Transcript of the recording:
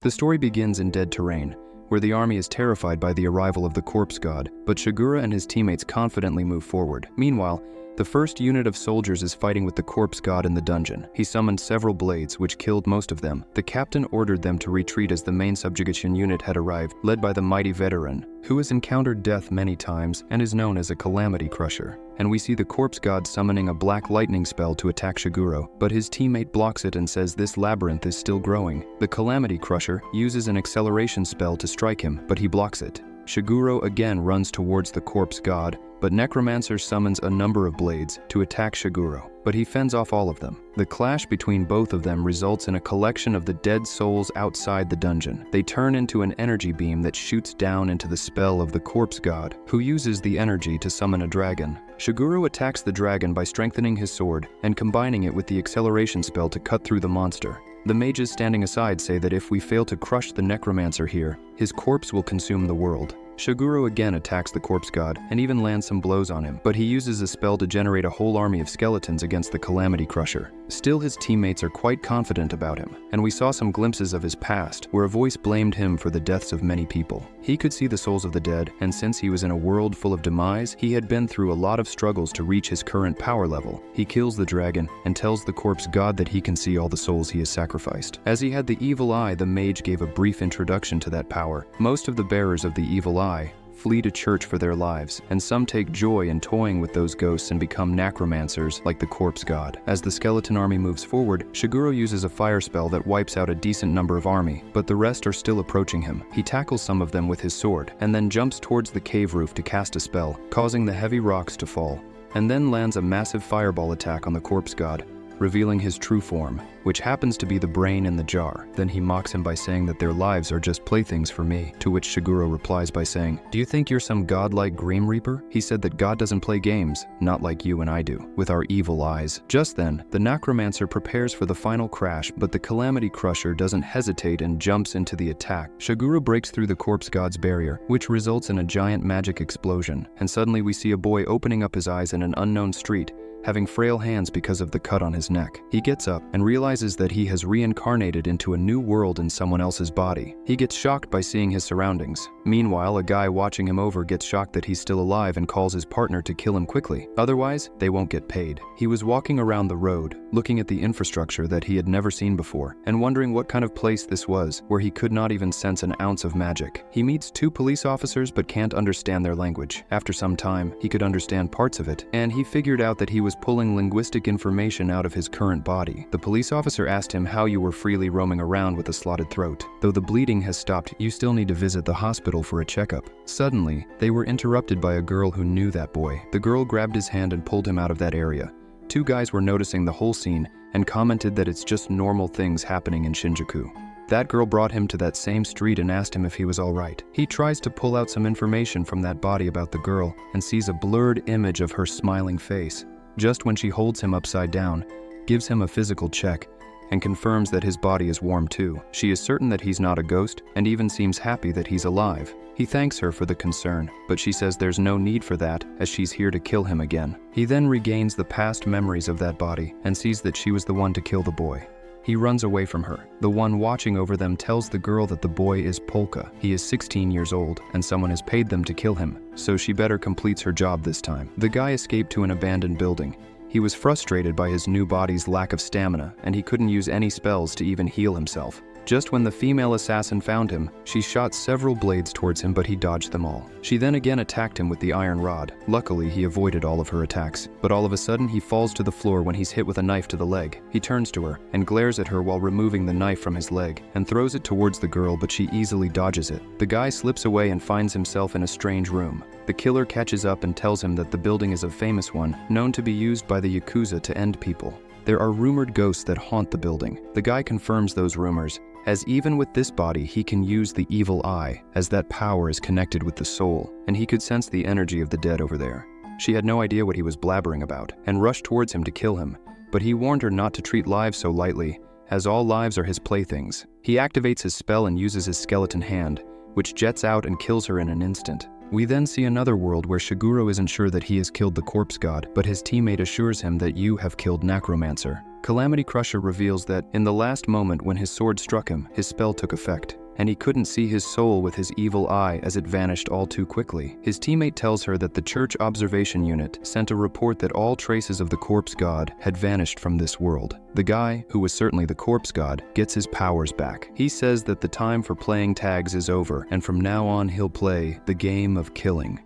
The story begins in dead terrain, where the army is terrified by the arrival of the corpse god, but Shigura and his teammates confidently move forward. Meanwhile, the first unit of soldiers is fighting with the corpse god in the dungeon. He summoned several blades, which killed most of them. The captain ordered them to retreat as the main subjugation unit had arrived, led by the mighty veteran, who has encountered death many times and is known as a calamity crusher. And we see the corpse god summoning a black lightning spell to attack Shiguro, but his teammate blocks it and says this labyrinth is still growing. The calamity crusher uses an acceleration spell to strike him, but he blocks it. Shiguro again runs towards the corpse god, but Necromancer summons a number of blades to attack Shiguro, but he fends off all of them. The clash between both of them results in a collection of the dead souls outside the dungeon. They turn into an energy beam that shoots down into the spell of the corpse god, who uses the energy to summon a dragon. Shiguro attacks the dragon by strengthening his sword and combining it with the acceleration spell to cut through the monster. The mages standing aside say that if we fail to crush the Necromancer here, his corpse will consume the world. Shiguro again attacks the corpse god and even lands some blows on him, but he uses a spell to generate a whole army of skeletons against the Calamity Crusher. Still, his teammates are quite confident about him, and we saw some glimpses of his past, where a voice blamed him for the deaths of many people. He could see the souls of the dead, and since he was in a world full of demise, he had been through a lot of struggles to reach his current power level. He kills the dragon and tells the corpse god that he can see all the souls he has sacrificed. As he had the evil eye, the mage gave a brief introduction to that power. Most of the bearers of the evil eye flee to church for their lives, and some take joy in toying with those ghosts and become necromancers like the corpse god. As the skeleton army moves forward, Shiguro uses a fire spell that wipes out a decent number of army, but the rest are still approaching him. He tackles some of them with his sword, and then jumps towards the cave roof to cast a spell, causing the heavy rocks to fall, and then lands a massive fireball attack on the corpse god, revealing his true form, which happens to be the brain in the jar. Then he mocks him by saying that their lives are just playthings for me, to which Shiguro replies by saying, "Do you think you're some godlike Grim Reaper?" He said that God doesn't play games, not like you and I do, with our evil eyes. Just then, the Necromancer prepares for the final crash, but the Calamity Crusher doesn't hesitate and jumps into the attack. Shiguro breaks through the corpse god's barrier, which results in a giant magic explosion, and suddenly we see a boy opening up his eyes in an unknown street, having frail hands because of the cut on his neck. He gets up and realizes that he has reincarnated into a new world in someone else's body. He gets shocked by seeing his surroundings. Meanwhile, a guy watching him over gets shocked that he's still alive and calls his partner to kill him quickly. Otherwise, they won't get paid. He was walking around the road, looking at the infrastructure that he had never seen before, and wondering what kind of place this was, where he could not even sense an ounce of magic. He meets two police officers but can't understand their language. After some time, he could understand parts of it, and he figured out that he was pulling linguistic information out of his current body. The police officer asked him how you were freely roaming around with a slotted throat. Though the bleeding has stopped, you still need to visit the hospital for a checkup. Suddenly, they were interrupted by a girl who knew that boy. The girl grabbed his hand and pulled him out of that area. Two guys were noticing the whole scene and commented that it's just normal things happening in Shinjuku. That girl brought him to that same street and asked him if he was all right. He tries to pull out some information from that body about the girl and sees a blurred image of her smiling face. Just when she holds him upside down, gives him a physical check, and confirms that his body is warm too. She is certain that he's not a ghost and even seems happy that he's alive. He thanks her for the concern, but she says there's no need for that as she's here to kill him again. He then regains the past memories of that body and sees that she was the one to kill the boy. He runs away from her. The one watching over them tells the girl that the boy is Polka. He is 16 years old, and someone has paid them to kill him, so she better completes her job this time. The guy escaped to an abandoned building. He was frustrated by his new body's lack of stamina, and he couldn't use any spells to even heal himself. Just when the female assassin found him, she shot several blades towards him, but he dodged them all. She then again attacked him with the iron rod. Luckily, he avoided all of her attacks, but all of a sudden he falls to the floor when he's hit with a knife to the leg. He turns to her and glares at her while removing the knife from his leg and throws it towards the girl, but she easily dodges it. The guy slips away and finds himself in a strange room. The killer catches up and tells him that the building is a famous one, known to be used by the Yakuza to end people. There are rumored ghosts that haunt the building. The guy confirms those rumors, as even with this body he can use the evil eye, as that power is connected with the soul, and he could sense the energy of the dead over there. She had no idea what he was blabbering about, and rushed towards him to kill him, but he warned her not to treat lives so lightly, as all lives are his playthings. He activates his spell and uses his skeleton hand, which jets out and kills her in an instant. We then see another world where Shiguro isn't sure that he has killed the corpse god, but his teammate assures him that you have killed Necromancer. Calamity Crusher reveals that in the last moment when his sword struck him, his spell took effect, and he couldn't see his soul with his evil eye as it vanished all too quickly. His teammate tells her that the church observation unit sent a report that all traces of the corpse god had vanished from this world. The guy, who was certainly the corpse god, gets his powers back. He says that the time for playing tags is over, and from now on he'll play the game of killing.